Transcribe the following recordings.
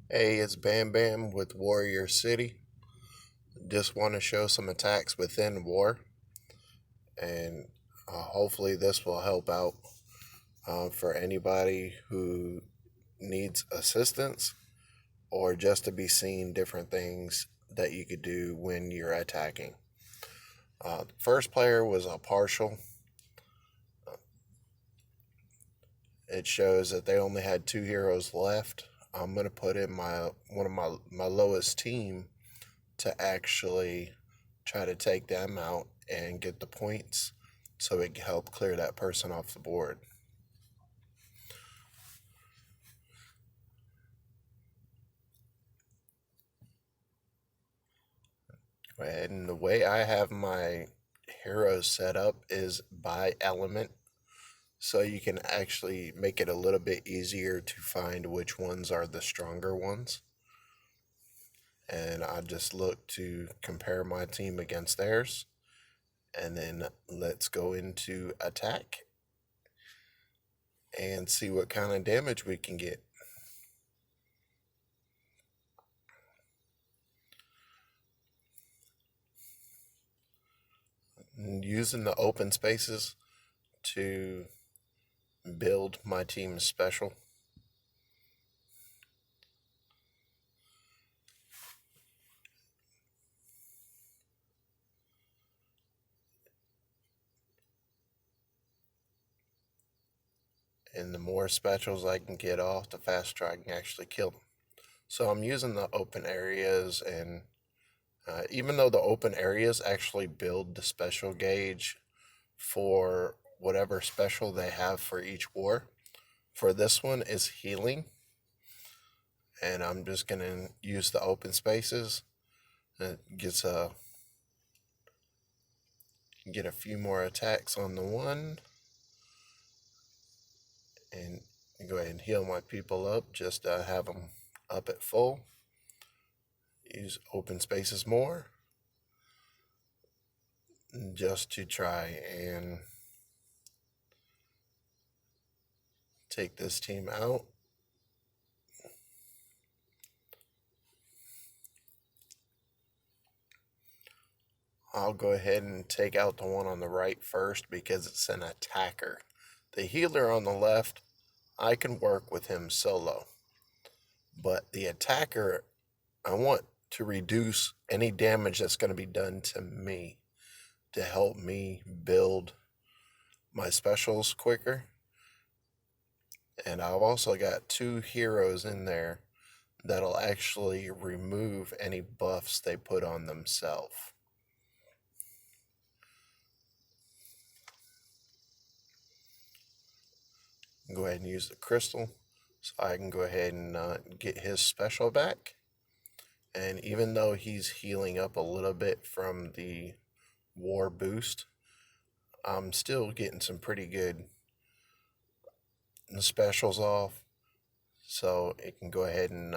Hey, it's Bam Bam with Warrior City. Just want to show some attacks within war, and hopefully, this will help out for anybody who needs assistance or just to be seeing different things that you could do when you're attacking. The first player was a partial. It shows that they only had two heroes left. I'm gonna put in my one of my lowest team to actually try to take them out and get the points so it can help clear that person off the board. And the way I have my heroes set up is by element, so you can actually make it a little bit easier to find which ones are the stronger ones. And I just look to compare my team against theirs, and then let's go into attack and see what kind of damage we can get. Using the open spaces to build my team special. And the more specials I can get off, the faster I can actually kill them. So I'm using the open areas, and even though the open areas actually build the special gauge for whatever special they have for each war, for this one is healing. And I'm just going to use the open spaces. It gets get a few more attacks on the one, and go ahead and heal my people up. Just have them up at full. Use open spaces more, just to try and take this team out. I'll go ahead and take out the one on the right first because it's an attacker. The healer on the left, I can work with him solo. But the attacker, I want to reduce any damage that's going to be done to me to help me build my specials quicker. And I've also got two heroes in there that'll actually remove any buffs they put on themselves. Go ahead and use the crystal so I can go ahead and get his special back. And even though he's healing up a little bit from the war boost, I'm still getting some pretty good specials off, so it can go ahead and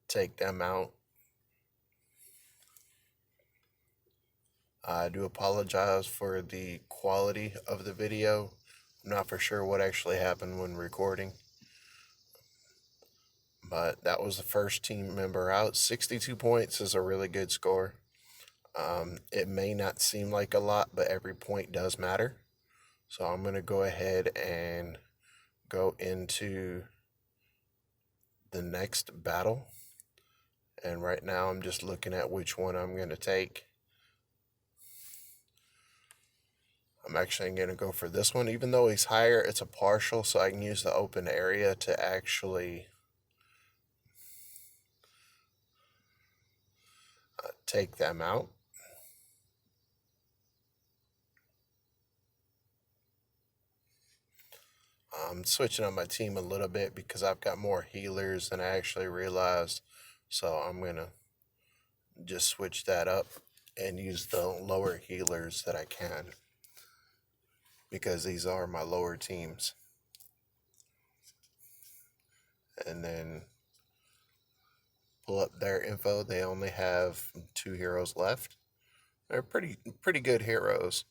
take them out. I do apologize for the quality of the video. I'm not for sure what actually happened when recording, but that was the first team member out. 62 points is a really good score. It may not seem like a lot, but every point does matter. So I'm going to go ahead and go into the next battle. And right now I'm just looking at which one I'm going to take. I'm actually going to go for this one. Even though he's higher, it's a partial, so I can use the open area to actually take them out. I'm switching up my team a little bit because I've got more healers than I actually realized. So I'm going to just switch that up and use the lower healers that I can, because these are my lower teams. And then pull up their info. They only have two heroes left. They're pretty good heroes.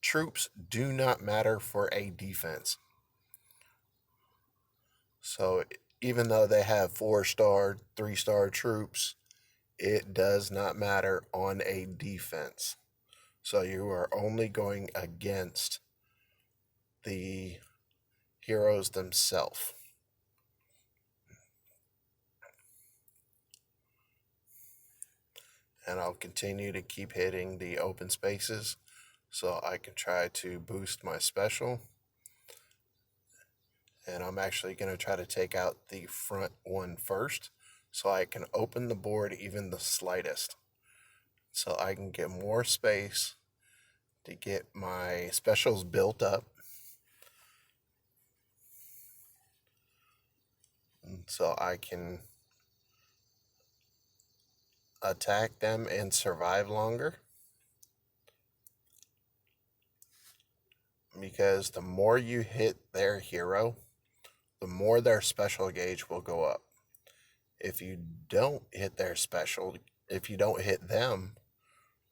Troops do not matter for a defense. So even though they have 4-star, 3-star troops, it does not matter on a defense. So you are only going against the heroes themselves. And I'll continue to keep hitting the open spaces so I can try to boost my special. And I'm actually going to try to take out the front one first so I can open the board even the slightest, so I can get more space to get my specials built up, so I can attack them and survive longer. Because the more you hit their hero, the more their special gauge will go up. If you don't hit their special, if you don't hit them,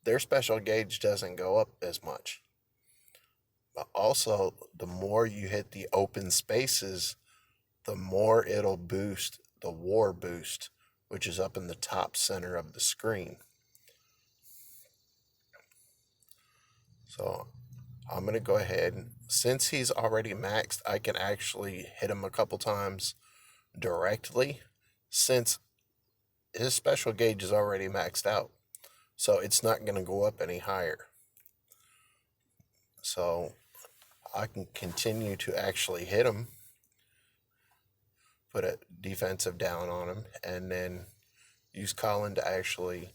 their special gauge doesn't go up as much. But also, the more you hit the open spaces, the more it'll boost the war boost, which is up in the top center of the screen. So I'm going to go ahead. Since he's already maxed, I can actually hit him a couple times directly, since his special gauge is already maxed out. So it's not going to go up any higher. So I can continue to actually hit him, put a defensive down on him, and then use Colin to actually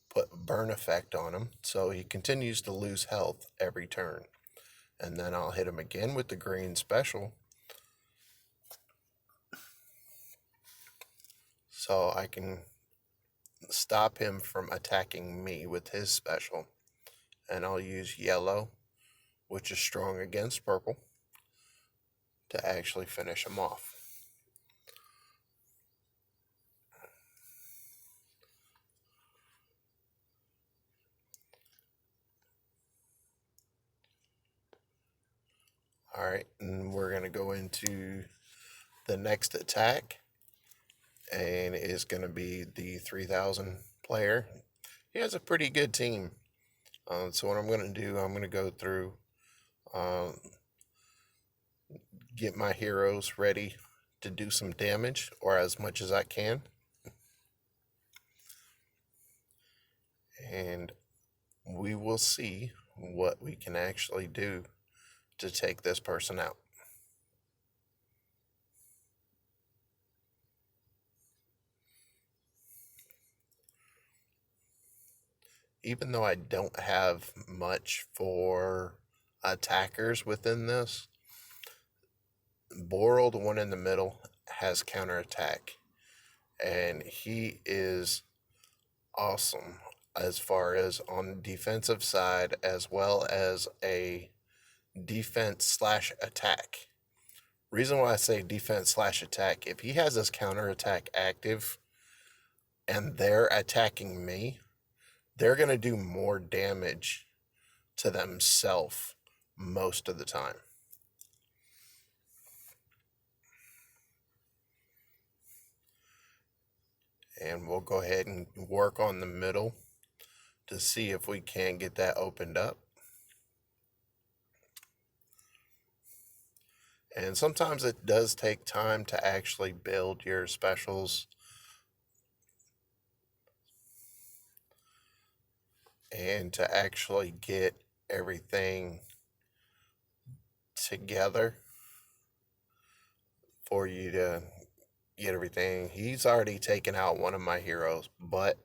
put burn effect on him, so he continues to lose health every turn. And then I'll hit him again with the green special, so I can stop him from attacking me with his special. And I'll use yellow, which is strong against purple, to actually finish him off. Alright, and we're going to go into the next attack, and it's going to be the 3000 player. He has a pretty good team. So what I'm going to do, I'm going to go through, get my heroes ready to do some damage, or as much as I can. And we will see what we can actually do to take this person out. Even though I don't have much for attackers within this, Boral, the one in the middle, has counterattack, and he is awesome as far as on the defensive side, as well as a defense slash attack. Reason why I say defense slash attack, if he has his counterattack active and they're attacking me, they're going to do more damage to themselves most of the time. And we'll go ahead and work on the middle to see if we can get that opened up. And sometimes it does take time to actually build your specials and to actually get everything together for you to get everything. He's already taken out one of my heroes, but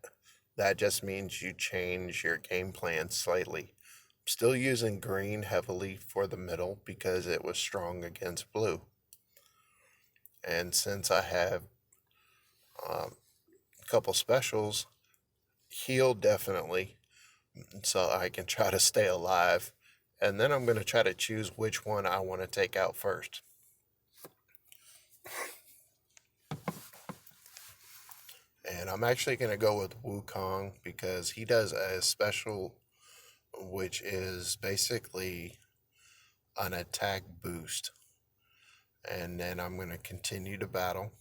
that just means you change your game plan slightly. I'm still using green heavily for the middle because it was strong against blue. And since I have a couple specials, heal definitely, so I can try to stay alive. And then I'm going to try to choose which one I want to take out first. And I'm actually going to go with Wukong because he does a special, which is basically an attack boost. And then I'm going to continue to battle.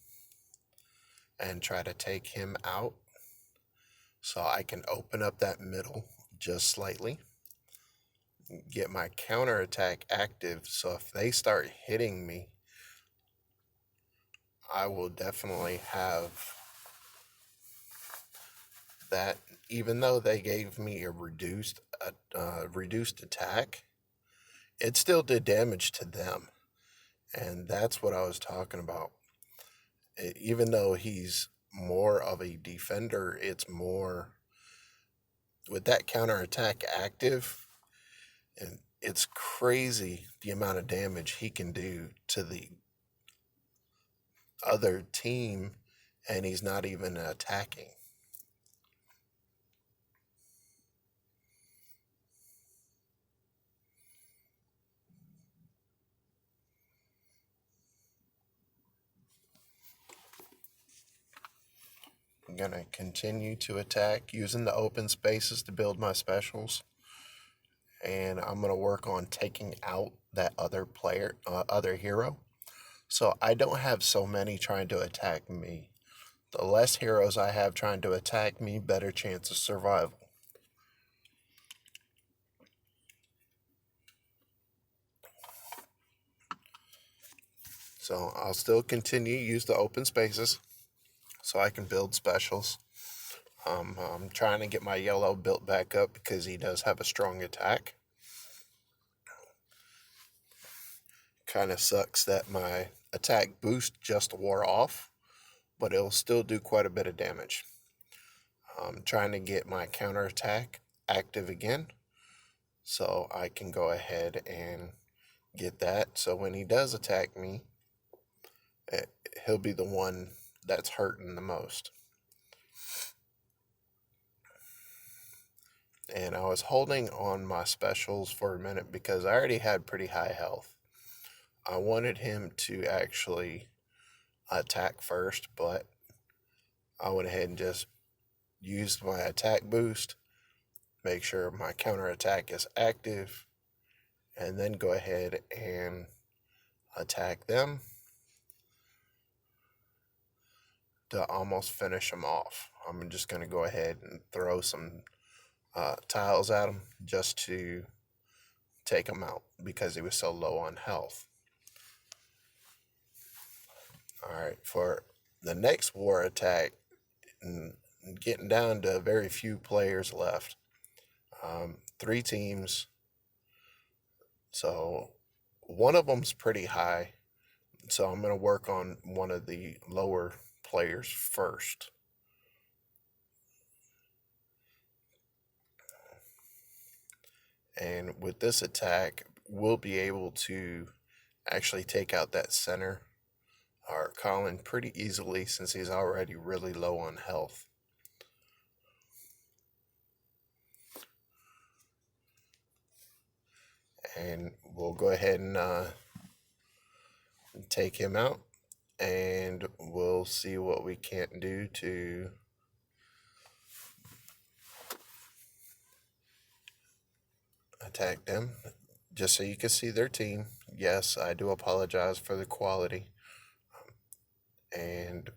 and try to take him out so I can open up that middle just slightly, get my counterattack active so if they start hitting me, I will definitely have that. Even though they gave me a reduced attack, it still did damage to them, and that's what I was talking about. Even though he's more of a defender, it's more with that counterattack active, and it's crazy the amount of damage he can do to the other team, and he's not even attacking. I'm going to continue to attack using the open spaces to build my specials. And I'm going to work on taking out that other player, other hero. So I don't have so many trying to attack me. The less heroes I have trying to attack me, better chance of survival. So I'll still continue to use the open spaces so I can build specials. I'm trying to get my yellow built back up because he does have a strong attack. Kind of sucks that my attack boost just wore off, but it'll still do quite a bit of damage. I'm trying to get my counterattack active again so I can go ahead and get that. So when he does attack me, he'll be the one that's hurting the most. And I was holding on my specials for a minute because I already had pretty high health. I wanted him to actually attack first, but I went ahead and just used my attack boost, make sure my counterattack is active, and then go ahead and attack them to almost finish them off. I'm just going to go ahead and throw some tiles at him just to take him out because he was so low on health. Alright, for the next war attack, and getting down to very few players left. 3 teams. So one of them's pretty high. So I'm going to work on one of the lower players first. And with this attack, we'll be able to actually take out that center, or Colin, pretty easily since he's already really low on health. And we'll go ahead and take him out, and we'll see what we can't do to attack them. Just so you can see their team. Yes, I do apologize for the quality. And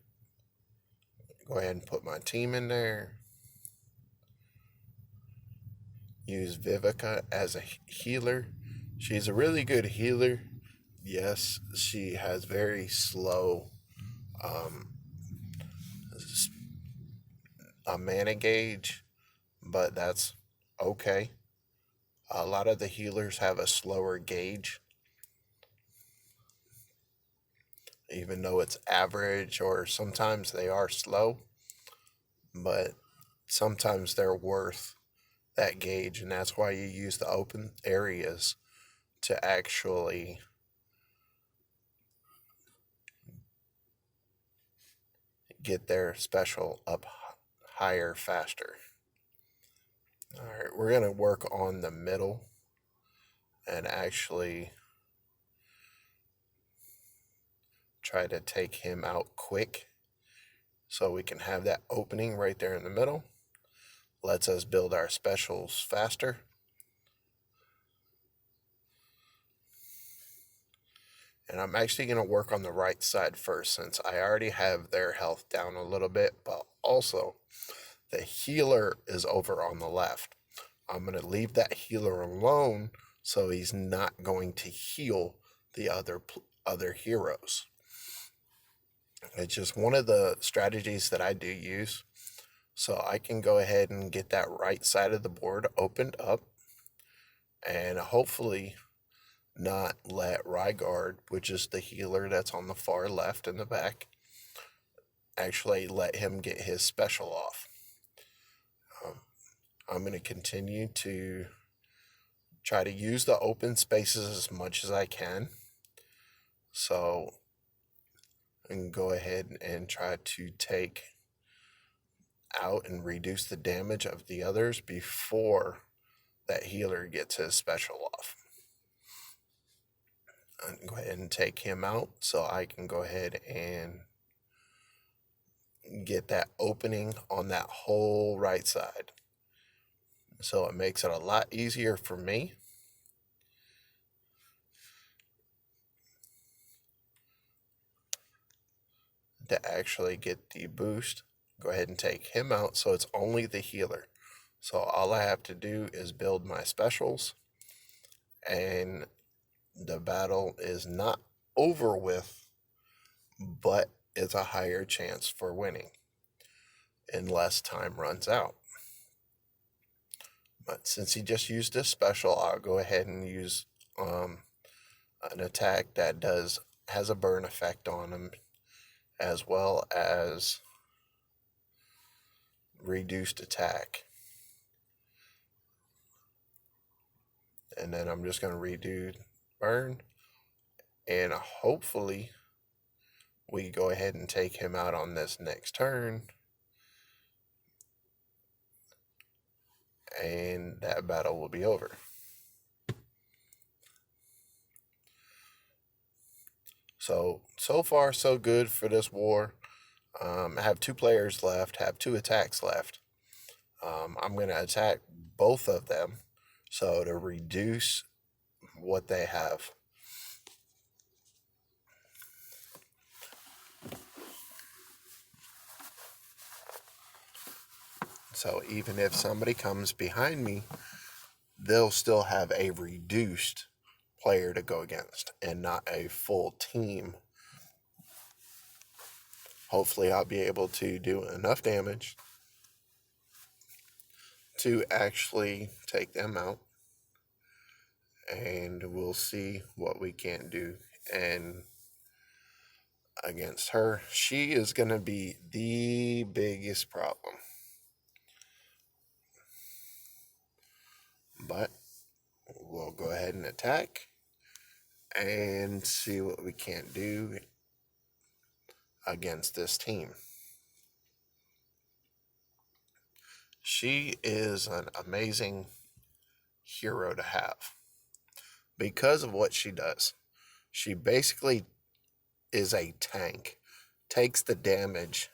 go ahead and put my team in there. Use Vivica as a healer. She's a really good healer. Yes, she has very slow a mana gauge, but that's okay. A lot of the healers have a slower gauge, even though it's average, or sometimes they are slow, but sometimes they're worth that gauge, and that's why you use the open areas to actually get their special up higher faster. Alright, we're going to work on the middle and actually try to take him out quick so we can have that opening right there in the middle. Lets us build our specials faster. And I'm actually going to work on the right side first since I already have their health down a little bit, but also the healer is over on the left. I'm going to leave that healer alone so he's not going to heal the other heroes. It's just one of the strategies that I do use. So I can go ahead and get that right side of the board opened up and hopefully not let Rygard, which is the healer that's on the far left in the back, actually let him get his special off. I'm going to continue to try to use the open spaces as much as I can. So I can go ahead and try to take out and reduce the damage of the others before that healer gets his special off. And go ahead and take him out so I can go ahead and get that opening on that whole right side. So it makes it a lot easier for me. To actually get the boost. Go ahead and take him out so it's only the healer. So all I have to do is build my specials and the battle is not over with, but it's a higher chance for winning unless time runs out. But since he just used his special, I'll go ahead and use an attack that has a burn effect on him, as well as reduced attack. And then I'm just going to redo burn, and hopefully we go ahead and take him out on this next turn, and that battle will be over. So far so good for this war. I have 2 players left, have 2 attacks left. I'm going to attack both of them so to reduce what they have. So even if somebody comes behind me, they'll still have a reduced player to go against and not a full team. Hopefully I'll be able to do enough damage to actually take them out, and we'll see what we can do. And against her, she is going to be the biggest problem. But we'll go ahead and attack and see what we can do against this team. She is an amazing hero to have because of what she does. She basically is a tank, takes the damage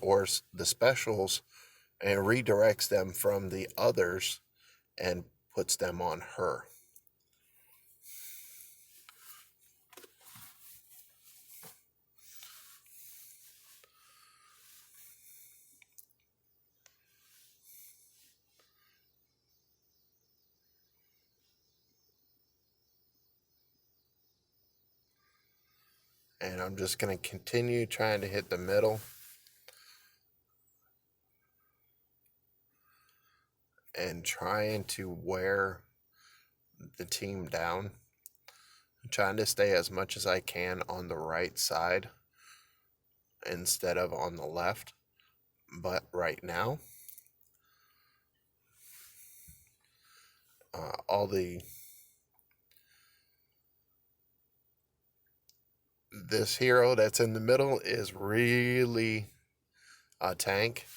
or the specials and redirects them from the others and puts them on her. And I'm just going to continue trying to hit the middle. And trying to wear the team down. I'm trying to stay as much as I can on the right side instead of on the left. But right now, this hero that's in the middle is really a tank.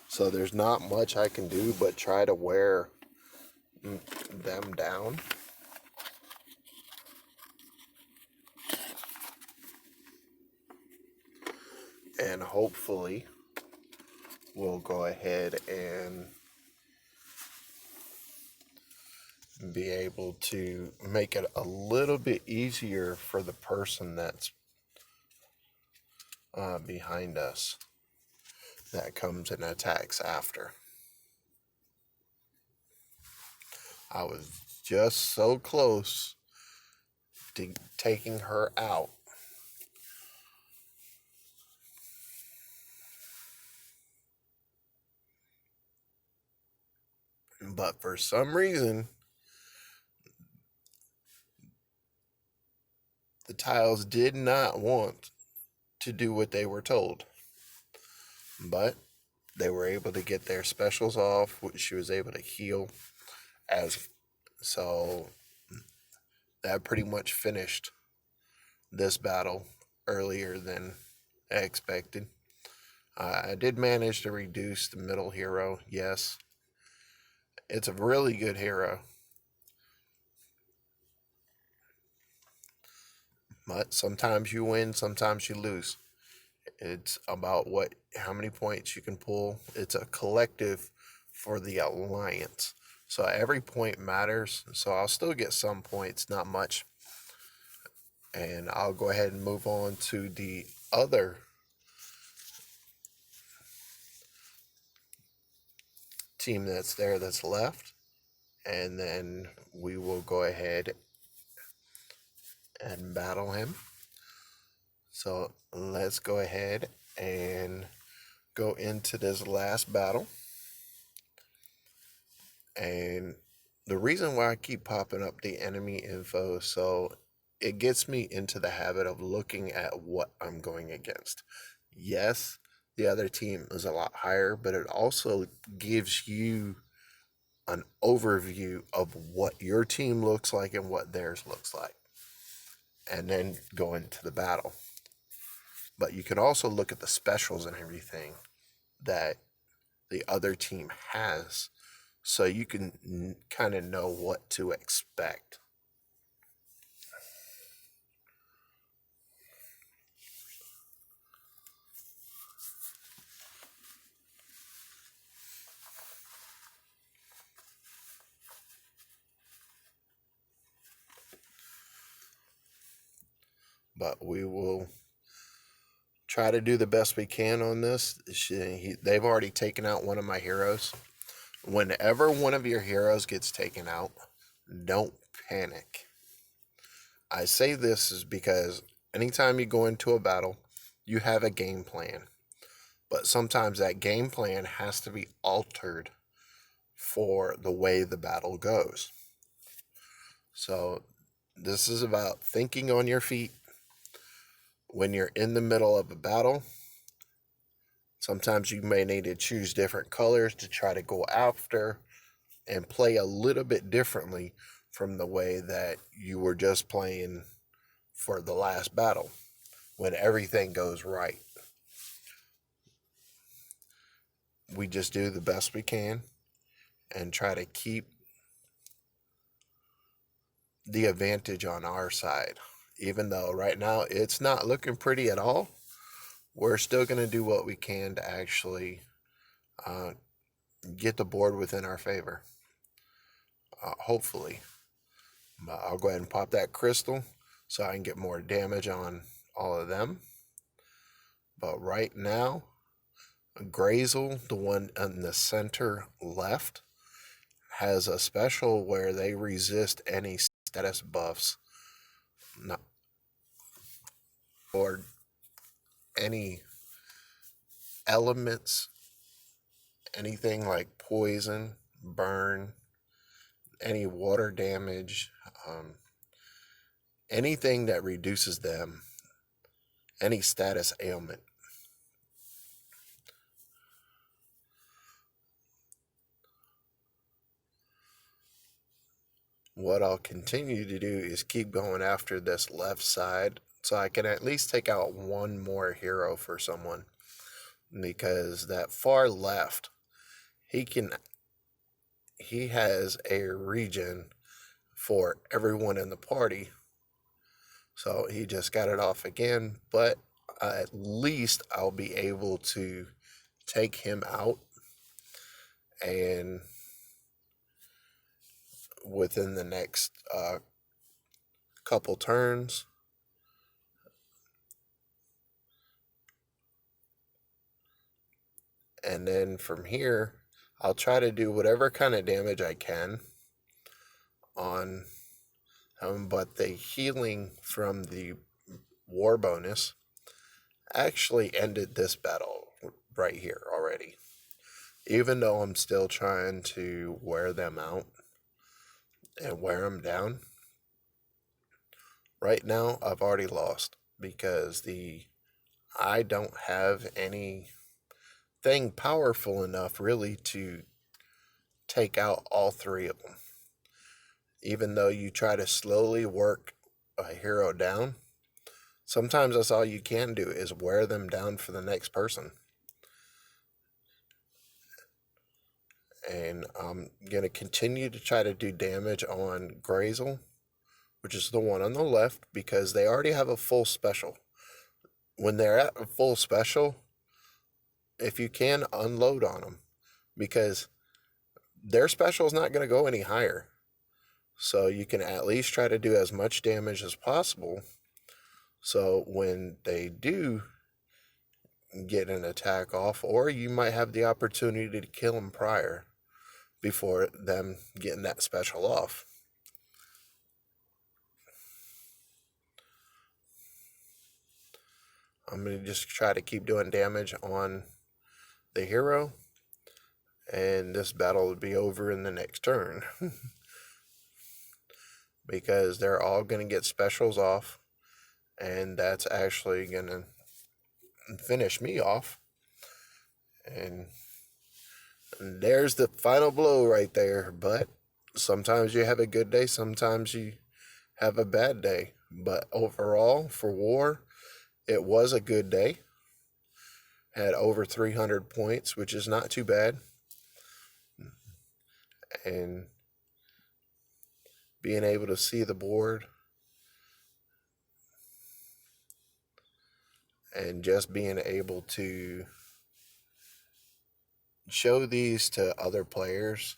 So there's not much I can do but try to wear them down. And hopefully we'll go ahead and be able to make it a little bit easier for the person that's behind us that comes and attacks after. I was just so close to taking her out. But for some reason, the tiles did not want to do what they were told. But they were able to get their specials off, which she was able to heal. As so that pretty much finished this battle earlier than expected. I did manage to reduce the middle hero, yes. It's a really good hero. But sometimes you win, sometimes you lose. It's about how many points you can pull. It's a collective for the alliance. So every point matters. So I'll still get some points, not much. And I'll go ahead and move on to the other team that's left. And then we will go ahead and battle him. So let's go ahead and go into this last battle. And the reason why I keep popping up the enemy info, so it gets me into the habit of looking at what I'm going against. Yes, the other team is a lot higher, but it also gives you an overview of what your team looks like and what theirs looks like, and then go into the battle. But you can also look at the specials and everything that the other team has, so you can kind of know what to expect. But we will try to do the best we can on this. They've already taken out one of my heroes. Whenever one of your heroes gets taken out, don't panic. I say this is because anytime you go into a battle, you have a game plan. But sometimes that game plan has to be altered for the way the battle goes. So this is about thinking on your feet when you're in the middle of a battle. Sometimes you may need to choose different colors to try to go after and play a little bit differently from the way that you were just playing for the last battle when everything goes right. We just do the best we can and try to keep the advantage on our side. Even though right now it's not looking pretty at all, we're still going to do what we can to actually get the board within our favor. Hopefully. I'll go ahead and pop that crystal so I can get more damage on all of them. But right now, Grazel, the one in the center left, has a special where they resist any status buffs or any elements, anything like poison, burn, any water damage, anything that reduces them, any status ailment. What I'll continue to do is keep going after this left side so I can at least take out one more hero for someone, because that far left, he has a regen for everyone in the party. So he just got it off again, but at least I'll be able to take him out, and within the next couple turns. And then from here, I'll try to do whatever kind of damage I can on him, but the healing from the war bonus actually ended this battle right here already. Even though I'm still trying to wear them out and wear them down, right now I've already lost because I don't have anything powerful enough really to take out all three of them. Even though you try to slowly work a hero down, sometimes that's all you can do is wear them down for the next person. And I'm going to continue to try to do damage on Grazel, which is the one on the left, because they already have a full special. When they're at a full special, if you can, unload on them, because their special is not going to go any higher. So you can at least try to do as much damage as possible. So when they do get an attack off, or you might have the opportunity to kill them prior before them getting that special off. I'm going to just try to keep doing damage on the hero, and this battle will be over in the next turn. Because they're all going to get specials off, and that's actually going to finish me off. And there's the final blow right there. But sometimes you have a good day, sometimes you have a bad day. But overall, for war, it was a good day. Had over 300 points, which is not too bad. And being able to see the board and just being able to show these to other players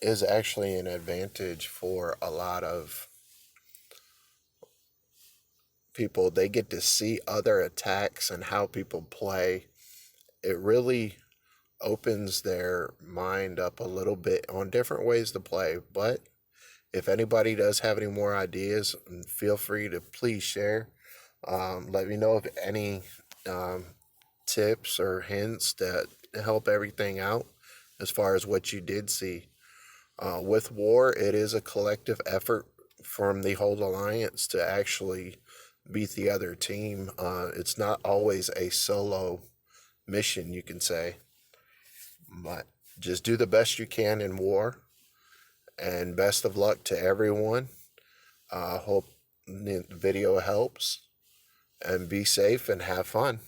is actually an advantage for a lot of people. They get to see other attacks and how people play. It really opens their mind up a little bit on different ways to play. But if anybody does have any more ideas, feel free to please share. Let me know of any tips or hints that help everything out as far as what you did see. With war, it is a collective effort from the whole alliance to actually beat the other team. It's not always a solo mission, you can say. But just do the best you can in war. And best of luck to everyone. Hope the video helps. And be safe and have fun.